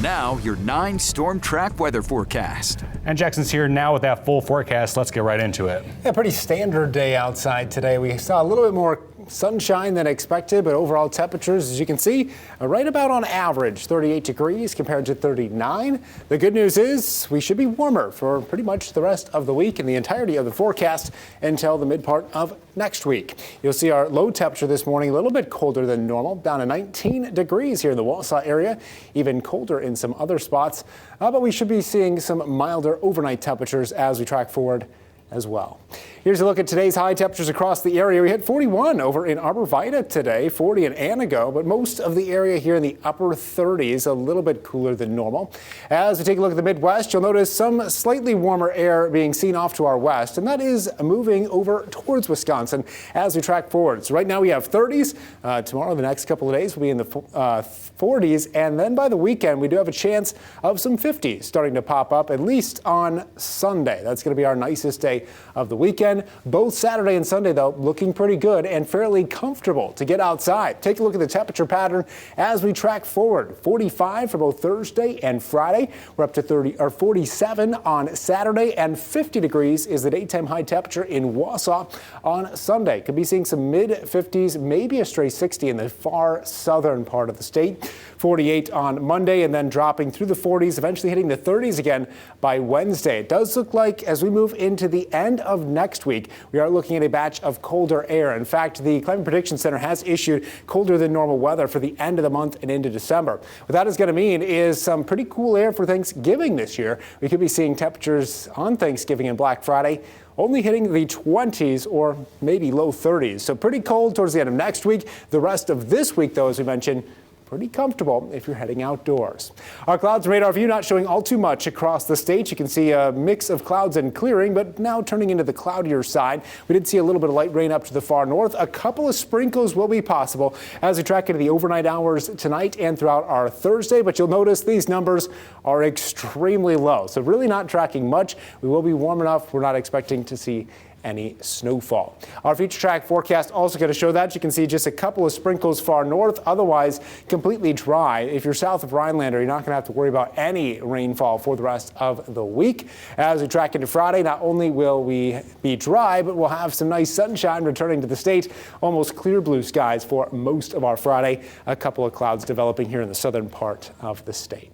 Now, your 9 Storm Track weather forecast. And Jackson's here now with that full forecast. Let's get right into it. A pretty standard day outside today. We saw a little bit more sunshine than expected, but overall temperatures, as you can see, are right about on average, 38 degrees compared to 39. The good news is we should be warmer for pretty much the rest of the week and the entirety of the forecast until the mid part of next week. You'll see our low temperature this morning a little bit colder than normal, down to 19 degrees here in the Wausau area, even colder in some other spots. But we should be seeing some milder overnight temperatures as we track forward as well. Here's a look at today's high temperatures across the area. We hit 41 over in Arbor Vitae today, 40 in Antigo, but most of the area here in the upper 30s, a little bit cooler than normal. As we take a look at the Midwest, you'll notice some slightly warmer air being seen off to our west, and that is moving over towards Wisconsin as we track forward. So right now we have 30s. Tomorrow, the next couple of days, will be in the 40s, and then by the weekend, we do have a chance of some 50s starting to pop up, at least on Sunday. That's going to be our nicest day of the weekend. Both Saturday and Sunday, though, looking pretty good and fairly comfortable to get outside. Take a look at the temperature pattern as we track forward. 45 for both Thursday and Friday. We're up to 47 on Saturday, and 50 degrees is the daytime high temperature in Wausau on Sunday. Could be seeing some mid-50s, maybe a stray 60 in the far southern part of the state. 48 on Monday, and then dropping through the 40s, eventually hitting the 30s again by Wednesday. It does look like as we move into the end of next week, we are looking at a batch of colder air. In fact, the Climate Prediction Center has issued colder than normal weather for the end of the month and into December. What that is going to mean is some pretty cool air for Thanksgiving this year. We could be seeing temperatures on Thanksgiving and Black Friday only hitting the 20s or maybe low 30s. So pretty cold towards the end of next week. The rest of this week, though, as we mentioned, pretty comfortable if you're heading outdoors. Our clouds and radar view not showing all too much across the state. You can see a mix of clouds and clearing, but now turning into the cloudier side. We did see a little bit of light rain up to the far north. A couple of sprinkles will be possible as we track into the overnight hours tonight and throughout our Thursday, but you'll notice these numbers are extremely low. So really not tracking much. We will be warm enough. We're not expecting to see any snowfall. Our future track forecast also going to show that. You can see just a couple of sprinkles far north, otherwise completely dry. If you're south of Rhinelander, you're not going to have to worry about any rainfall for the rest of the week. As we track into Friday, not only will we be dry, but we'll have some nice sunshine returning to the state. Almost clear blue skies for most of our Friday. A couple of clouds developing here in the southern part of the state.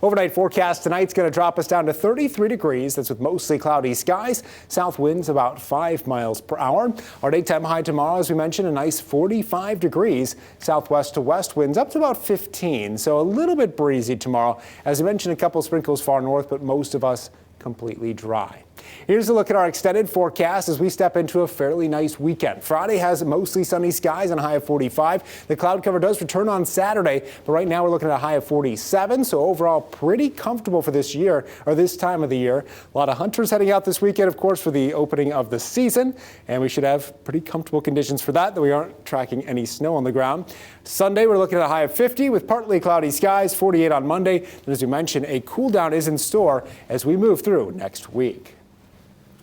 Overnight forecast tonight's going to drop us down to 33 degrees. That's with mostly cloudy skies. South winds about 5 miles per hour. Our daytime high tomorrow, as we mentioned, a nice 45 degrees. Southwest to west winds up to about 15. So a little bit breezy tomorrow. As I mentioned, a couple sprinkles far north, but most of us completely dry. Here's a look at our extended forecast as we step into a fairly nice weekend. Friday has mostly sunny skies and a high of 45. The cloud cover does return on Saturday, but right now we're looking at a high of 47. So overall, pretty comfortable for this year or this time of the year. A lot of hunters heading out this weekend, of course, for the opening of the season, and we should have pretty comfortable conditions for that, though we aren't tracking any snow on the ground. Sunday, we're looking at a high of 50 with partly cloudy skies, 48 on Monday. And as you mentioned, a cool down is in store as we move through next week.